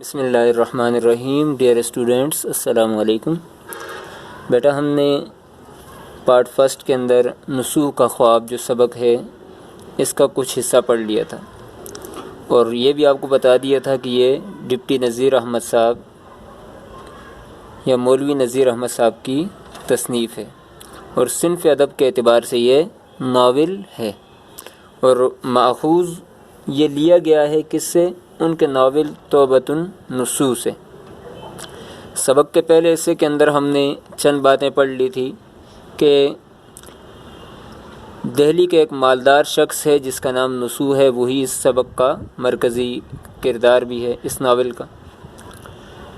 بسم اللہ الرحمن الرحیم۔ ڈیئر اسٹوڈنٹس، السلام علیکم۔ بیٹا، ہم نے پارٹ فرسٹ کے اندر نسوح کا خواب جو سبق ہے اس کا کچھ حصہ پڑھ لیا تھا، اور یہ بھی آپ کو بتا دیا تھا کہ یہ ڈپٹی نذیر احمد صاحب یا مولوی نذیر احمد صاحب کی تصنیف ہے، اور صنف ادب کے اعتبار سے یہ ناول ہے، اور ماخوذ یہ لیا گیا ہے کس سے؟ ان کے ناول توبۃ النسوح سے۔ سبق کے پہلے حصے کے اندر ہم نے چند باتیں پڑھ لی تھی کہ دہلی کے ایک مالدار شخص ہے جس کا نام نسوح ہے، وہی اس سبق کا مرکزی کردار بھی ہے اس ناول کا۔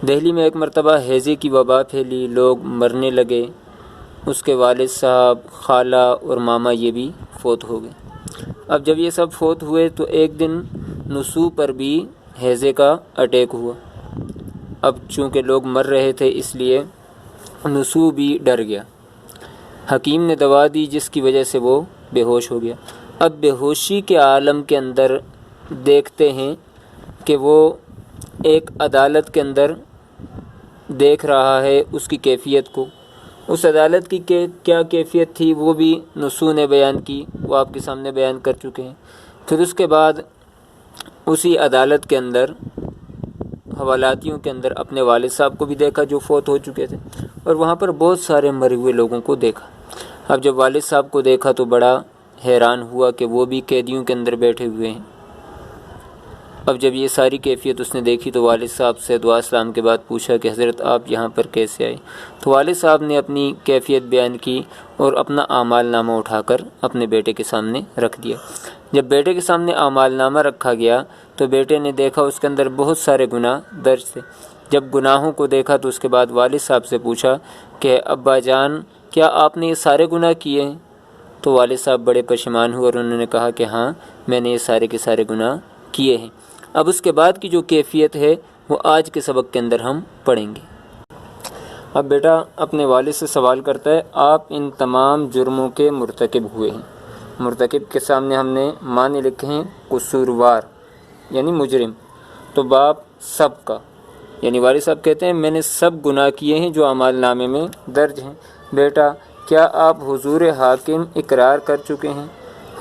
دہلی میں ایک مرتبہ ہیضے کی وبا پھیلی، لوگ مرنے لگے، اس کے والد صاحب، خالہ اور ماما یہ بھی فوت ہو گئے۔ اب جب یہ سب فوت ہوئے تو ایک دن نسوح پر بھی ہیضے کا اٹیک ہوا۔ اب چونکہ لوگ مر رہے تھے اس لیے نسوح بھی ڈر گیا۔ حکیم نے دوا دی جس کی وجہ سے وہ بے ہوش ہو گیا۔ اب بے ہوشی کے عالم کے اندر دیکھتے ہیں کہ وہ ایک عدالت کے اندر دیکھ رہا ہے اس کی کیفیت کو۔ اس عدالت کی کیا کیفیت تھی وہ بھی نسوح نے بیان کی، وہ آپ کے سامنے بیان کر چکے ہیں۔ پھر اس کے بعد اسی عدالت کے اندر حوالاتیوں کے اندر اپنے والد صاحب کو بھی دیکھا جو فوت ہو چکے تھے، اور وہاں پر بہت سارے مرے ہوئے لوگوں کو دیکھا۔ اب جب والد صاحب کو دیکھا تو بڑا حیران ہوا کہ وہ بھی قیدیوں کے اندر بیٹھے ہوئے ہیں۔ اب جب یہ ساری کیفیت اس نے دیکھی تو والد صاحب سے دعا اسلام کے بعد پوچھا کہ حضرت آپ یہاں پر کیسے آئے؟ تو والد صاحب نے اپنی کیفیت بیان کی اور اپنا اعمال نامہ اٹھا کر اپنے بیٹے کے سامنے رکھ دیا۔ جب بیٹے کے سامنے اعمال نامہ رکھا گیا تو بیٹے نے دیکھا اس کے اندر بہت سارے گناہ درج تھے۔ جب گناہوں کو دیکھا تو اس کے بعد والد صاحب سے پوچھا کہ ابا جان کیا آپ نے یہ سارے گناہ کیے ہیں؟ تو والد صاحب بڑے پشیمان ہوئے اور انہوں نے کہا کہ ہاں میں نے یہ سارے کے سارے گناہ کیے ہیں۔ اب اس کے بعد کی جو کیفیت ہے وہ آج کے سبق کے اندر ہم پڑھیں گے۔ اب بیٹا اپنے والد سے سوال کرتا ہے، آپ ان تمام جرموں کے مرتکب ہوئے ہیں۔ مرتکب کے سامنے ہم نے معنی لکھے ہیں قصوروار یعنی مجرم، تو باپ سب کا، یعنی والد صاحب کہتے ہیں میں نے سب گناہ کیے ہیں جو اعمال نامے میں درج ہیں۔ بیٹا کیا آپ حضور حاکم اقرار کر چکے ہیں؟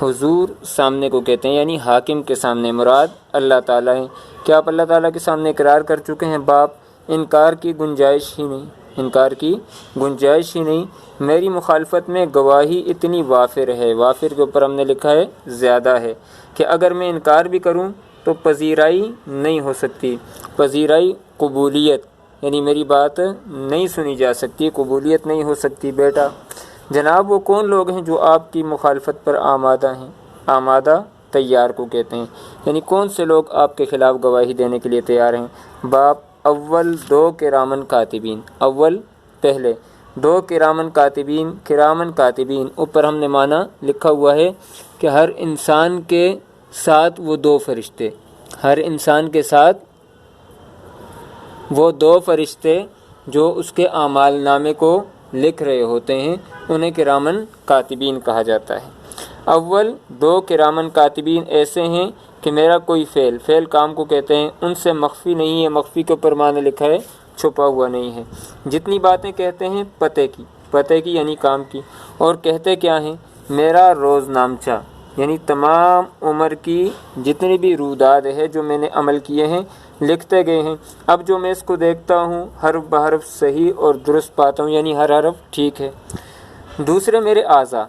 حضور سامنے کو کہتے ہیں یعنی حاکم کے سامنے، مراد اللہ تعالیٰ ہے۔ کیا آپ اللہ تعالیٰ کے سامنے اقرار کر چکے ہیں؟ باپ انکار کی گنجائش ہی نہیں، انکار کی گنجائش ہی نہیں، میری مخالفت میں گواہی اتنی وافر ہے، وافر کے اوپر ہم نے لکھا ہے زیادہ ہے، کہ اگر میں انکار بھی کروں تو پذیرائی نہیں ہو سکتی، پذیرائی قبولیت یعنی میری بات نہیں سنی جا سکتی، قبولیت نہیں ہو سکتی۔ بیٹا جناب وہ کون لوگ ہیں جو آپ کی مخالفت پر آمادہ ہیں؟ آمادہ تیار کو کہتے ہیں، یعنی کون سے لوگ آپ کے خلاف گواہی دینے کے لیے تیار ہیں؟ باپ اول 2 کرامن کاتبین، اول پہلے 2 کرامن کاتبین، کرامن کاتبین اوپر ہم نے معنی لکھا ہوا ہے کہ ہر انسان کے ساتھ وہ 2 فرشتے، ہر انسان کے ساتھ وہ 2 فرشتے جو اس کے اعمال نامے کو لکھ رہے ہوتے ہیں انہیں کرامن کاتبین کہا جاتا ہے۔ اول 2 کرامن کاتبین ایسے ہیں کہ میرا کوئی فعل کام کو کہتے ہیں، ان سے مخفی نہیں ہے، مخفی کے اوپر معنی لکھا ہے چھپا ہوا نہیں ہے۔ جتنی باتیں کہتے ہیں پتے کی یعنی کام کی، اور کہتے کیا ہیں؟ میرا روز نامچہ یعنی تمام عمر کی جتنی بھی روداد ہے جو میں نے عمل کیے ہیں لکھتے گئے ہیں۔ اب جو میں اس کو دیکھتا ہوں حرف بحرف صحیح اور درست پاتا ہوں، یعنی ہر حرف ٹھیک ہے۔ دوسرے میرے اعضاء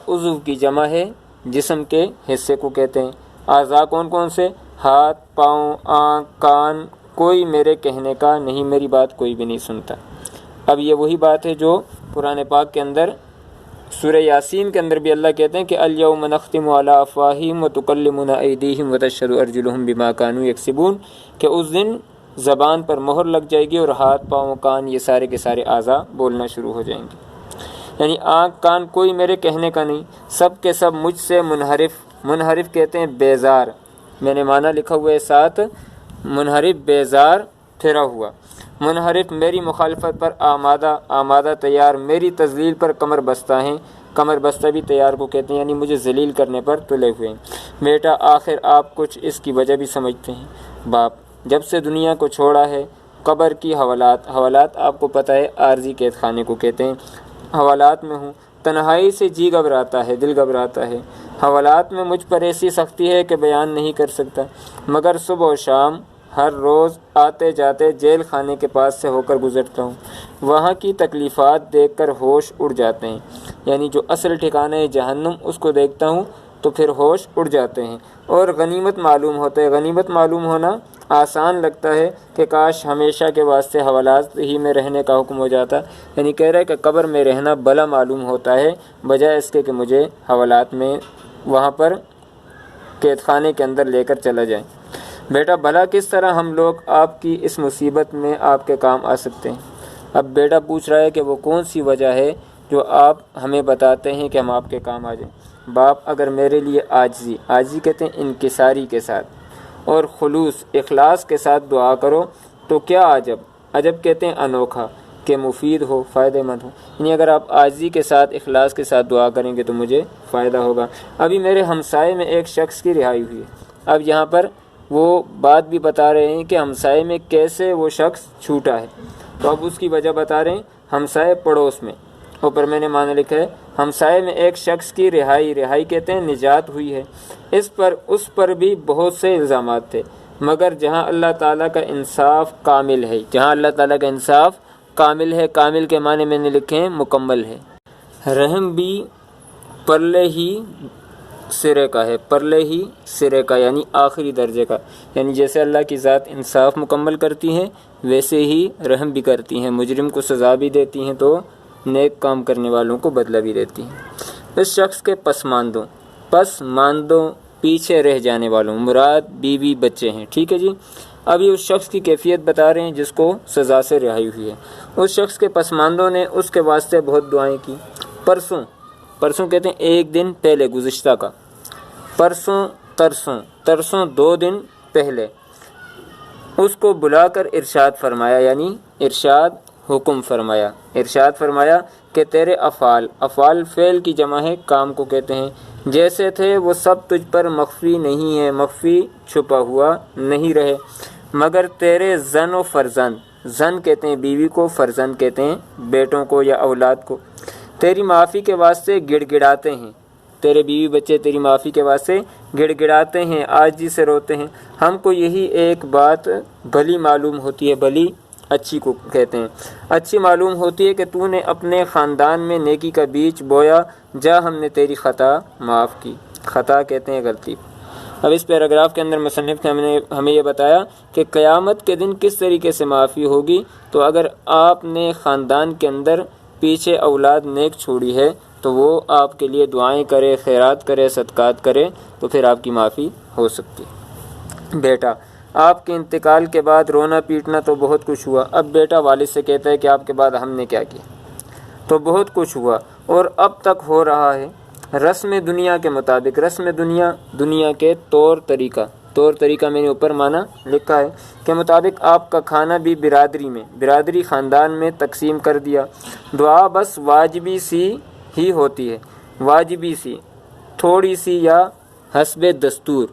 عضو کی جمع ہے، جسم کے حصے کو کہتے ہیں۔ اعضاء کون کون سے؟ ہاتھ، پاؤں، آنکھ، کان، کوئی میرے کہنے کا نہیں، میری بات کوئی بھی نہیں سنتا۔ اب یہ وہی بات ہے جو قرآن پاک کے اندر سورہ یاسین کے اندر بھی اللہ کہتے ہیں کہ الیوم نختم علی افواہہم وتکلمنا ایدیہم وتشہد ارجلہم بما کانوا یکسبون، کہ اس دن زبان پر مہر لگ جائے گی اور ہاتھ، پاؤں، کان یہ سارے کے سارے اعضاء بولنا شروع ہو جائیں گے۔ یعنی آنکھ، کان کوئی میرے کہنے کا نہیں، سب کے سب مجھ سے منحرف کہتے ہیں بیزار، میں نے معنی لکھا ہوا ہے ساتھ، منحرف بیزار پھرا ہوا، منحرف میری مخالفت پر آمادہ تیار، میری تذلیل پر کمر بستہ ہیں، کمر بستہ بھی تیار کو کہتے ہیں، یعنی مجھے ذلیل کرنے پر تلے ہوئے ہیں۔ بیٹا آخر آپ کچھ اس کی وجہ بھی سمجھتے ہیں؟ باپ جب سے دنیا کو چھوڑا ہے قبر کی حوالات آپ کو پتہ ہے عارضی قید خانے کو کہتے ہیں، حوالات میں ہوں، تنہائی سے جی گھبراتا ہے، دل گھبراتا ہے، حوالات میں مجھ پر ایسی سختی ہے کہ بیان نہیں کر سکتا، مگر صبح و شام ہر روز آتے جاتے جیل خانے کے پاس سے ہو کر گزرتا ہوں، وہاں کی تکلیفات دیکھ کر ہوش اڑ جاتے ہیں، یعنی جو اصل ٹھکانہ ہے جہنم اس کو دیکھتا ہوں تو پھر ہوش اڑ جاتے ہیں اور غنیمت معلوم ہوتا ہے۔ غنیمت معلوم ہونا آسان لگتا ہے کہ کاش ہمیشہ کے واسطے حوالات ہی میں رہنے کا حکم ہو جاتا، یعنی کہہ رہا ہے کہ قبر میں رہنا بھلا معلوم ہوتا ہے بجائے اس کے کہ مجھے حوالات میں وہاں پر قید خانے کے اندر لے کر چلا جائیں۔ بیٹا بھلا کس طرح ہم لوگ آپ کی اس مصیبت میں آپ کے کام آ سکتے ہیں؟ اب بیٹا پوچھ رہا ہے کہ وہ کون سی وجہ ہے جو آپ ہمیں بتاتے ہیں کہ ہم آپ کے کام آ جائیں۔ باپ اگر میرے لیے عاجزی کہتے ہیں انکساری کے ساتھ اور خلوص اخلاص کے ساتھ دعا کرو تو کیا عجب کہتے ہیں انوکھا کہ مفید ہو، فائدہ مند ہو، یعنی اگر آپ عاجزی کے ساتھ اخلاص کے ساتھ دعا کریں گے تو مجھے فائدہ ہوگا۔ ابھی میرے ہمسائے میں ایک شخص کی رہائی ہوئی ہے، اب یہاں پر وہ بات بھی بتا رہے ہیں کہ ہمسائے میں کیسے وہ شخص چھوٹا ہے، تو اب اس کی وجہ بتا رہے ہیں ہمسائے پڑوس میں، اوپر میں نے معنی لکھا ہے ہمسائے میں ایک شخص کی رہائی کہتے ہیں نجات ہوئی ہے، اس پر بھی بہت سے الزامات تھے، مگر جہاں اللہ تعالیٰ کا انصاف کامل ہے، کامل کے معنی میں نے لکھے ہیں مکمل ہے، رحم بھی پرلے ہی سرے کا یعنی آخری درجے کا، یعنی جیسے اللہ کی ذات انصاف مکمل کرتی ہیں ویسے ہی رحم بھی کرتی ہیں، مجرم کو سزا بھی دیتی ہیں تو نیک کام کرنے والوں کو بدلہ بھی دیتی ہیں۔ اس شخص کے پسماندوں پیچھے رہ جانے والوں مراد بیوی بچے ہیں، ٹھیک ہے جی۔ اب یہ اس شخص کی کیفیت بتا رہے ہیں جس کو سزا سے رہائی ہوئی ہے۔ اس شخص کے پسماندوں نے اس کے واسطے بہت دعائیں کی۔ پرسوں کہتے ہیں ایک دن پہلے، گزشتہ کا، ترسوں 2 دن پہلے اس کو بلا کر ارشاد فرمایا، یعنی حکم فرمایا کہ تیرے افعال فعل کی جمع ہے، کام کو کہتے ہیں، جیسے تھے وہ سب تجھ پر مخفی نہیں ہے، مخفی چھپا ہوا نہیں رہے، مگر تیرے زن و فرزند، زن کہتے ہیں بیوی کو، فرزند کہتے ہیں بیٹوں کو یا اولاد کو، تیری معافی کے واسطے گڑ گڑاتے ہیں، تیرے بیوی بچے تیری معافی کے واسطے گڑ گڑاتے ہیں، عاجزی سے روتے ہیں۔ ہم کو یہی ایک بات بھلی معلوم ہوتی ہے، بھلی اچھی کو کہتے ہیں، اچھی معلوم ہوتی ہے کہ تو نے اپنے خاندان میں نیکی کا بیج بویا، جا ہم نے تیری خطا معاف کی۔ خطا کہتے ہیں غلطی۔ اب اس پیراگراف کے اندر مصنف نے ہمیں یہ بتایا کہ قیامت کے دن کس طریقے سے معافی ہوگی، تو اگر آپ نے خاندان کے اندر پیچھے اولاد نیک چھوڑی ہے تو وہ آپ کے لیے دعائیں کرے، خیرات کرے، صدقات کرے تو پھر آپ کی معافی ہو سکتی ہے۔ بیٹا آپ کے انتقال کے بعد رونا پیٹنا تو بہت کچھ ہوا۔ اب بیٹا والد سے کہتا ہے کہ آپ کے بعد ہم نے کیا کیا؟ تو بہت کچھ ہوا اور اب تک ہو رہا ہے رسم دنیا کے مطابق۔ رسم دنیا کے طور طریقہ میں نے اوپر معنی لکھا ہے کہ مطابق آپ کا کھانا بھی برادری خاندان میں تقسیم کر دیا۔ دعا بس واجبی سی ہی ہوتی ہے، واجبی سی، تھوڑی سی یا حسب دستور،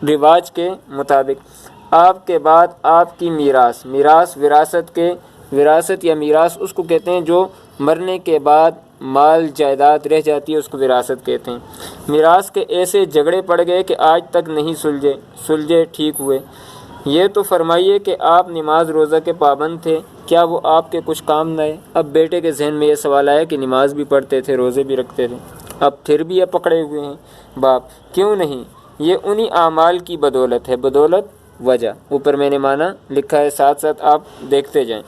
رواج کے مطابق۔ آپ کے بعد آپ کی وراثت یا میراث اس کو کہتے ہیں جو مرنے کے بعد مال جائیداد رہ جاتی ہے، اس کو وراثت کہتے ہیں۔ میراث کے ایسے جھگڑے پڑ گئے کہ آج تک نہیں سلجھے ٹھیک ہوئے۔ یہ تو فرمائیے کہ آپ نماز روزہ کے پابند تھے، کیا وہ آپ کے کچھ کام نہ آئے؟ اب بیٹے کے ذہن میں یہ سوال آیا کہ نماز بھی پڑھتے تھے، روزے بھی رکھتے تھے، اب پھر بھی یہ پکڑے ہوئے ہیں۔ باپ کیوں نہیں؟ یہ انہی اعمال کی بدولت ہے، بدولت وجہ، اوپر میں نے معنی لکھا ہے، ساتھ ساتھ آپ دیکھتے جائیں۔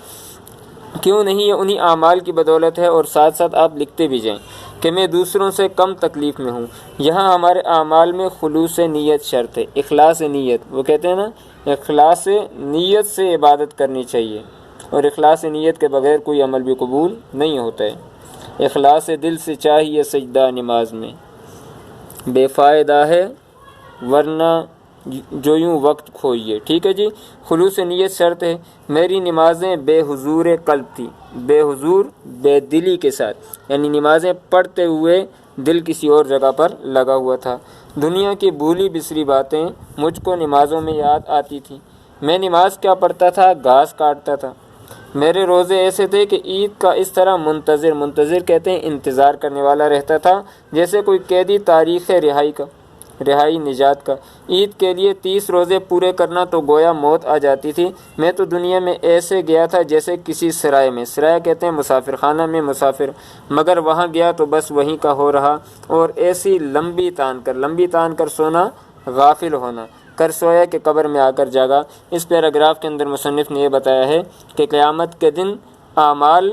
کیوں نہیں؟ یہ انہی اعمال کی بدولت ہے اور ساتھ ساتھ آپ لکھتے بھی جائیں کہ میں دوسروں سے کم تکلیف میں ہوں۔ یہاں ہمارے اعمال میں خلوص نیت شرط ہے، اخلاص نیت، وہ کہتے ہیں نا اخلاص نیت سے عبادت کرنی چاہیے، اور اخلاص نیت کے بغیر کوئی عمل بھی قبول نہیں ہوتا ہے۔ اخلاص دل سے چاہیے سجدہ نماز میں، بے فائدہ ہے ورنہ جو یوں وقت کھوئیے، ٹھیک ہے جی۔ خلوص نیت شرط ہے۔ میری نمازیں بے حضور قلب تھی، بے حضور بے دلی کے ساتھ، یعنی نمازیں پڑھتے ہوئے دل کسی اور جگہ پر لگا ہوا تھا۔ دنیا کی بھولی بسری باتیں مجھ کو نمازوں میں یاد آتی تھیں۔ میں نماز کیا پڑھتا تھا؟ گھاس کاٹتا تھا۔ میرے روزے ایسے تھے کہ عید کا اس طرح منتظر کہتے ہیں انتظار کرنے والا رہتا تھا جیسے کوئی قیدی تاریخ رہائی نجات کا۔ عید کے لیے 30 روزے پورے کرنا تو گویا موت آ جاتی تھی۔ میں تو دنیا میں ایسے گیا تھا جیسے کسی سرائے میں، سرائے کہتے ہیں مسافر خانہ میں مسافر، مگر وہاں گیا تو بس وہیں کا ہو رہا، اور ایسی لمبی تان کر سونا، غافل ہونا، کر سویا کہ قبر میں آ کر جاگا۔ اس پیراگراف کے اندر مصنف نے یہ بتایا ہے کہ قیامت کے دن اعمال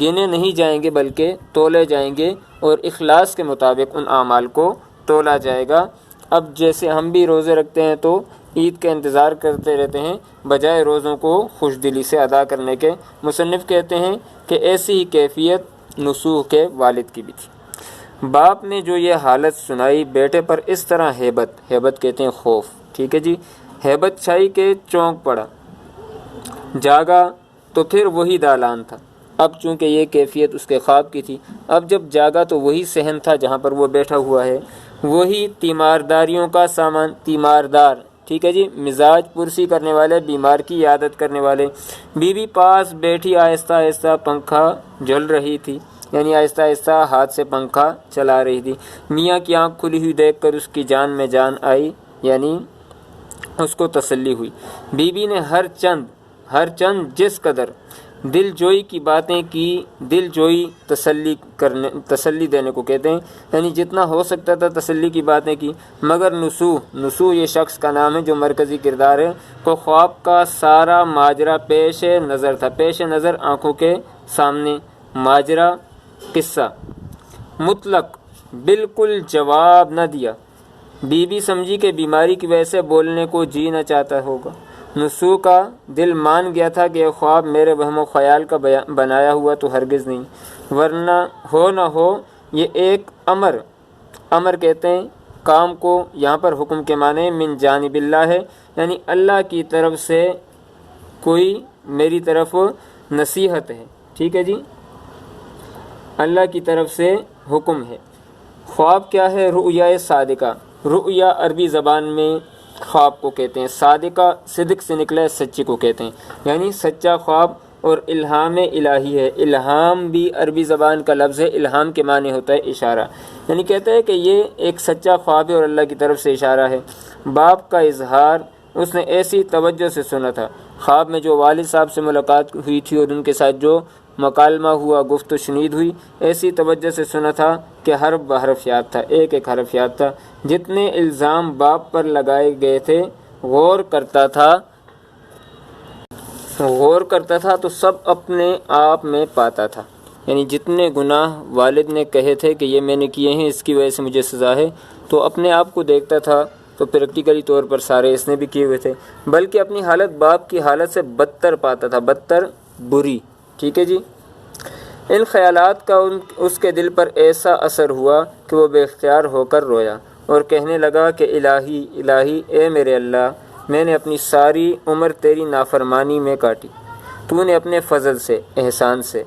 گنے نہیں جائیں گے بلکہ تولے جائیں گے، اور اخلاص کے مطابق ان اعمال کو تولا جائے گا۔ اب جیسے ہم بھی روزے رکھتے ہیں تو عید کا انتظار کرتے رہتے ہیں بجائے روزوں کو خوش دلی سے ادا کرنے کے۔ مصنف کہتے ہیں کہ ایسی ہی کیفیت نصوح کے والد کی بھی تھی۔ باپ نے جو یہ حالت سنائی بیٹے پر اس طرح ہیبت کہتے ہیں خوف، ٹھیک ہے جی، ہیبت چھائی کے چونک پڑا، جاگا تو پھر وہی دالان تھا۔ اب چونکہ یہ کیفیت اس کے خواب کی تھی، اب جب جاگا تو وہی صحن تھا جہاں پر وہ بیٹھا ہوا ہے، وہی تیمارداریوں کا سامان، تیماردار ٹھیک ہے جی، مزاج پرسی کرنے والے، بیمار کی عادت کرنے والے۔ بیوی پاس بیٹھی آہستہ آہستہ پنکھا جل رہی تھی، یعنی آہستہ آہستہ ہاتھ سے پنکھا چلا رہی تھی۔ میاں کی آنکھ کھلی ہوئی دیکھ کر اس کی جان میں جان آئی، یعنی اس کو تسلی ہوئی۔ بیوی نے ہر چند جس قدر دل جوئی کی باتیں کی، دل جوئی تسلی دینے کو کہتے ہیں، یعنی جتنا ہو سکتا تھا تسلی کی باتیں کی، مگر نسوح یہ شخص کا نام ہے جو مرکزی کردار ہے، کو خواب کا سارا ماجرا پیش نظر آنکھوں کے سامنے، ماجرا قصہ مطلق بالکل جواب نہ دیا۔ بیوی سمجھی کہ بیماری کی وجہ سے بولنے کو جی نہ چاہتا ہوگا۔ نسو کا دل مان گیا تھا کہ یہ خواب میرے وہم و خیال کا بنایا ہوا تو ہرگز نہیں، ورنہ ہو نہ ہو یہ ایک امر کہتے ہیں کام کو، یہاں پر حکم کے معنی من جانب اللہ ہے، یعنی اللہ کی طرف سے کوئی میری طرف نصیحت ہے، ٹھیک ہے جی، اللہ کی طرف سے حکم ہے۔ خواب کیا ہے؟ رؤیا صادقہ، رؤیا عربی زبان میں خواب کو کہتے ہیں، صادقہ صدق سے نکلا سچی کو کہتے ہیں، یعنی سچا خواب، اور الہام الہی ہے۔ الہام بھی عربی زبان کا لفظ ہے، الہام کے معنی ہوتا ہے اشارہ، یعنی کہتا ہے کہ یہ ایک سچا خواب ہے اور اللہ کی طرف سے اشارہ ہے۔ باپ کا اظہار اس نے ایسی توجہ سے سنا تھا، خواب میں جو والد صاحب سے ملاقات ہوئی تھی اور ان کے ساتھ جو مکالمہ ہوا، گفت و شنید ہوئی، ایسی توجہ سے سنا تھا کہ حرف بحرف یاد تھا، ایک حرف یاد تھا۔ جتنے الزام باپ پر لگائے گئے تھے غور کرتا تھا تو سب اپنے آپ میں پاتا تھا، یعنی جتنے گناہ والد نے کہے تھے کہ یہ میں نے کیے ہیں، اس کی وجہ سے مجھے سزا ہے، تو اپنے آپ کو دیکھتا تھا تو پریکٹیکلی طور پر سارے اس نے بھی کیے ہوئے تھے، بلکہ اپنی حالت باپ کی حالت سے بدتر پاتا تھا، بدتر بری، ٹھیک ہے جی۔ ان خیالات کا اس کے دل پر ایسا اثر ہوا کہ وہ بے اختیار ہو کر رویا اور کہنے لگا کہ الہی اے میرے اللہ، میں نے اپنی ساری عمر تیری نافرمانی میں کاٹی، تو نے اپنے فضل سے، احسان سے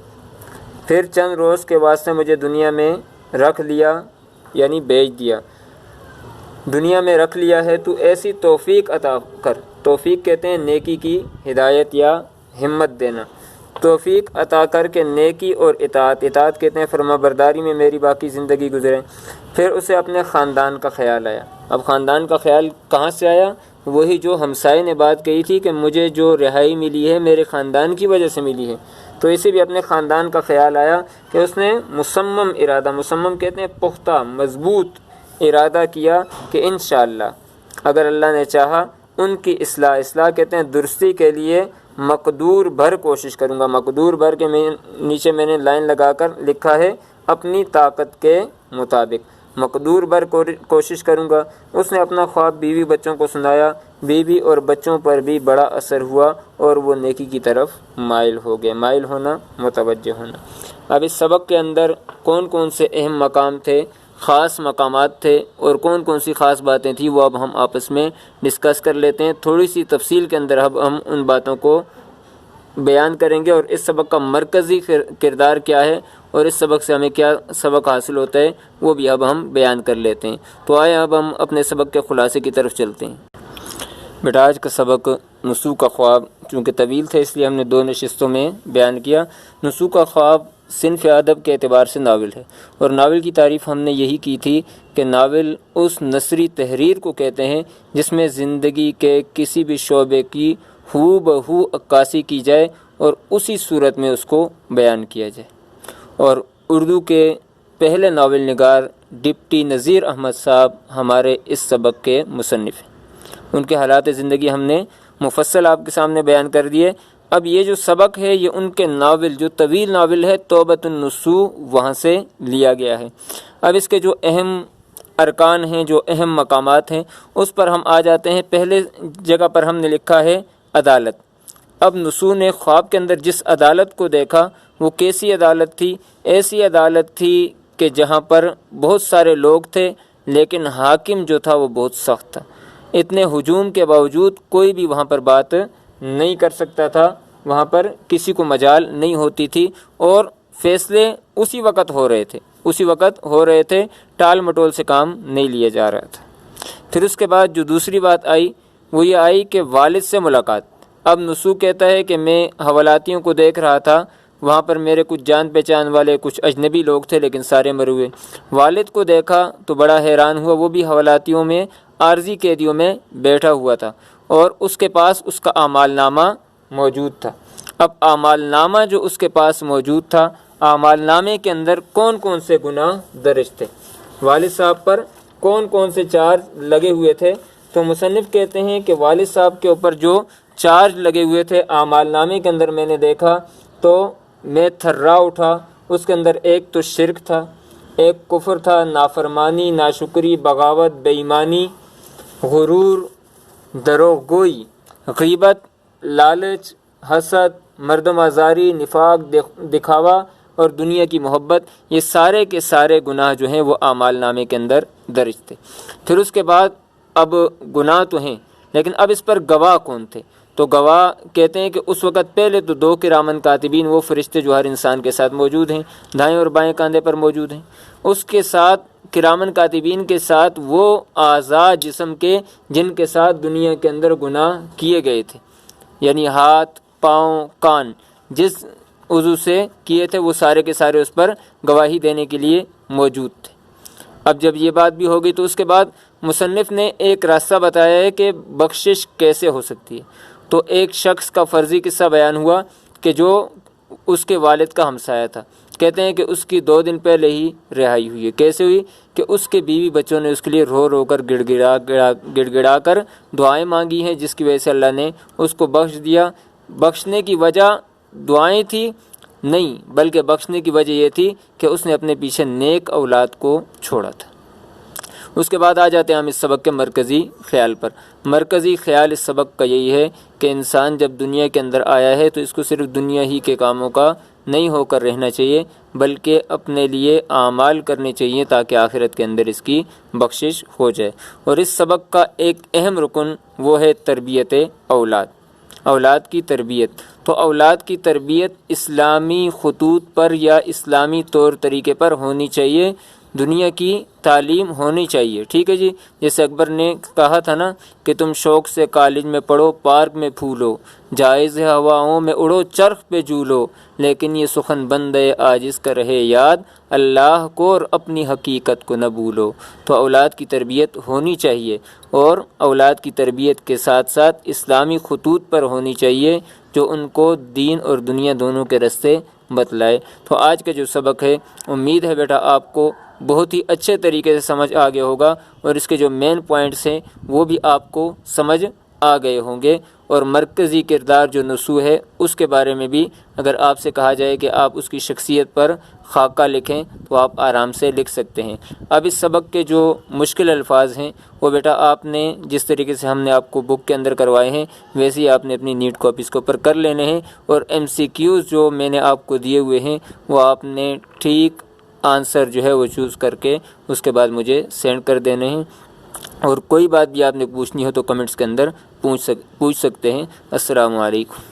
پھر چند روز کے واسطے مجھے دنیا میں رکھ لیا، یعنی بیچ دیا، دنیا میں رکھ لیا ہے، تو ایسی توفیق عطا کر، توفیق کہتے ہیں نیکی کی ہدایت یا ہمت دینا، توفیق عطا کر کے نیکی اور اطاعت کہتے ہیں فرما برداری میں میری باقی زندگی گزرے۔ پھر اسے اپنے خاندان کا خیال آیا۔ اب خاندان کا خیال کہاں سے آیا؟ وہی جو ہمسائے نے بات کہی تھی کہ مجھے جو رہائی ملی ہے میرے خاندان کی وجہ سے ملی ہے، تو اسے بھی اپنے خاندان کا خیال آیا کہ اس نے مصمم کہتے ہیں پختہ مضبوط ارادہ کیا کہ انشاءاللہ اگر اللہ نے چاہا ان کی اصلاح کہتے ہیں درستی کے لیے مقدور بھر کوشش کروں گا۔ مقدور بھر کے نیچے میں نے لائن لگا کر لکھا ہے اپنی طاقت کے مطابق، مقدور بھر کوشش کروں گا۔ اس نے اپنا خواب بیوی بچوں کو سنایا، بیوی اور بچوں پر بھی بڑا اثر ہوا اور وہ نیکی کی طرف مائل ہو گئے۔ مائل ہونا، متوجہ ہونا۔ اب اس سبق کے اندر کون کون سے اہم مقام تھے، خاص مقامات تھے، اور کون کون سی خاص باتیں تھیں، وہ اب ہم آپس میں ڈسکس کر لیتے ہیں۔ تھوڑی سی تفصیل کے اندر اب ہم ان باتوں کو بیان کریں گے، اور اس سبق کا مرکزی کردار کیا ہے اور اس سبق سے ہمیں کیا سبق حاصل ہوتا ہے وہ بھی اب ہم بیان کر لیتے ہیں۔ تو آئے اب ہم اپنے سبق کے خلاصے کی طرف چلتے ہیں۔ بیٹا آج کا سبق نسو کا خواب چونکہ طویل تھا اس لیے ہم نے 2 نشستوں میں بیان کیا۔ نسو کا خواب صنف ادب کے اعتبار سے ناول ہے، اور ناول کی تعریف ہم نے یہی کی تھی کہ ناول اس نثری تحریر کو کہتے ہیں جس میں زندگی کے کسی بھی شعبے کی ہو بہو عکاسی کی جائے اور اسی صورت میں اس کو بیان کیا جائے۔ اور اردو کے پہلے ناول نگار ڈپٹی نذیر احمد صاحب ہمارے اس سبق کے مصنف ہیں۔ ان کے حالات زندگی ہم نے مفصل آپ کے سامنے بیان کر دیے۔ اب یہ جو سبق ہے یہ ان کے ناول جو طویل ناول ہے توبۃ النسو وہاں سے لیا گیا ہے۔ اب اس کے جو اہم ارکان ہیں، جو اہم مقامات ہیں، اس پر ہم آ جاتے ہیں۔ پہلے جگہ پر ہم نے لکھا ہے عدالت۔ اب نسو نے خواب کے اندر جس عدالت کو دیکھا وہ کیسی عدالت تھی؟ ایسی عدالت تھی کہ جہاں پر بہت سارے لوگ تھے لیکن حاکم جو تھا وہ بہت سخت تھا۔ اتنے ہجوم کے باوجود کوئی بھی وہاں پر بات نہیں کر سکتا تھا، وہاں پر کسی کو مجال نہیں ہوتی تھی اور فیصلے اسی وقت ہو رہے تھے، ٹال مٹول سے کام نہیں لیا جا رہا تھا۔ پھر اس کے بعد جو دوسری بات آئی وہ یہ آئی کہ والد سے ملاقات۔ اب نسو کہتا ہے کہ میں حوالاتیوں کو دیکھ رہا تھا، وہاں پر میرے کچھ جان پہچان والے کچھ اجنبی لوگ تھے لیکن سارے مر ہوئے۔ والد کو دیکھا تو بڑا حیران ہوا، وہ بھی حوالاتیوں میں عارضی قیدیوں میں بیٹھا ہوا تھا اور اس کے پاس اس کا اعمال نامہ موجود تھا۔ اب اعمال نامہ جو اس کے پاس موجود تھا، اعمال نامے کے اندر کون کون سے گناہ درج تھے، والد صاحب پر کون کون سے چارج لگے ہوئے تھے، تو مصنف کہتے ہیں کہ والد صاحب کے اوپر جو چارج لگے ہوئے تھے اعمال نامے کے اندر میں نے دیکھا تو میں تھرا اٹھا۔ اس کے اندر ایک تو شرک تھا، ایک کفر تھا، نافرمانی، ناشکری، بغاوت، بے ایمانی، غرور، دروغ گوئی، غیبت، لالچ، حسد، مردم آزاری، نفاق، دکھاوا اور دنیا کی محبت، یہ سارے کے سارے گناہ جو ہیں وہ اعمال نامے کے اندر درج تھے۔ پھر اس کے بعد اب گناہ تو ہیں لیکن اب اس پر گواہ کون تھے؟ تو گواہ کہتے ہیں کہ اس وقت پہلے تو 2 کرامن کاتبین، وہ فرشتے جو ہر انسان کے ساتھ موجود ہیں، دائیں اور بائیں کاندھے پر موجود ہیں۔ اس کے ساتھ کرامن کاتبین کے ساتھ وہ اعضاء جسم کے جن کے ساتھ دنیا کے اندر گناہ کیے گئے تھے، یعنی ہاتھ، پاؤں، کان، جس عضو سے کیے تھے وہ سارے کے سارے اس پر گواہی دینے کے لیے موجود تھے۔ اب جب یہ بات بھی ہو گئی تو اس کے بعد مصنف نے ایک راستہ بتایا ہے کہ بخشش کیسے ہو سکتی ہے۔ تو ایک شخص کا فرضی قصہ بیان ہوا کہ جو اس کے والد کا ہمسایہ تھا، کہتے ہیں کہ اس کی 2 دن پہلے ہی رہائی ہوئی ہے۔ کیسے ہوئی؟ کہ اس کے بیوی بچوں نے اس کے لیے رو رو کر گڑ گڑا کر دعائیں مانگی ہیں، جس کی وجہ سے اللہ نے اس کو بخش دیا۔ بخشنے کی وجہ دعائیں تھی نہیں، بلکہ بخشنے کی وجہ یہ تھی کہ اس نے اپنے پیچھے نیک اولاد کو چھوڑا تھا۔ اس کے بعد آ جاتے ہیں ہم اس سبق کے مرکزی خیال پر۔ مرکزی خیال اس سبق کا یہی ہے کہ انسان جب دنیا کے اندر آیا ہے تو اس کو صرف دنیا ہی کے کاموں کا نہیں ہو کر رہنا چاہیے، بلکہ اپنے لیے اعمال کرنے چاہیے تاکہ آخرت کے اندر اس کی بخشش ہو جائے۔ اور اس سبق کا ایک اہم رکن وہ ہے تربیت اولاد کی تربیت۔ تو اولاد کی تربیت اسلامی خطوط پر یا اسلامی طور طریقے پر ہونی چاہیے، دنیا کی تعلیم ہونی چاہیے، ٹھیک ہے جی۔ جیسے اکبر نے کہا تھا نا کہ تم شوق سے کالج میں پڑھو، پارک میں پھولو، جائز ہواؤں میں اڑو، چرخ پہ جھولو، لیکن یہ سخن بندے عاجز کا رہے یاد، اللہ کو اور اپنی حقیقت کو نہ بھولو۔ تو اولاد کی تربیت ہونی چاہیے، اور اولاد کی تربیت کے ساتھ ساتھ اسلامی خطوط پر ہونی چاہیے جو ان کو دین اور دنیا دونوں کے راستے بتلائے۔ تو آج کا جو سبق ہے امید ہے بیٹا آپ کو بہت ہی اچھے طریقے سے سمجھ آ گیا ہوگا، اور اس کے جو مین پوائنٹس ہیں وہ بھی آپ کو سمجھ آ گئے ہوں گے۔ اور مرکزی کردار جو نسو ہے اس کے بارے میں بھی اگر آپ سے کہا جائے کہ آپ اس کی شخصیت پر خاکہ لکھیں تو آپ آرام سے لکھ سکتے ہیں۔ اب اس سبق کے جو مشکل الفاظ ہیں وہ بیٹا آپ نے جس طریقے سے ہم نے آپ کو بک کے اندر کروائے ہیں ویسے ہی آپ نے اپنی نیٹ کاپیز کے اوپر کر لینے ہیں، اور MCQs جو میں نے آپ کو دیے ہوئے ہیں وہ آپ نے ٹھیک آنسر جو ہے وہ چوز کر کے اس کے بعد مجھے سینڈ کر دینے ہیں۔ اور کوئی بات بھی آپ نے پوچھنی ہو تو کمنٹس کے اندر پوچھ سکتے ہیں۔ السلام علیکم۔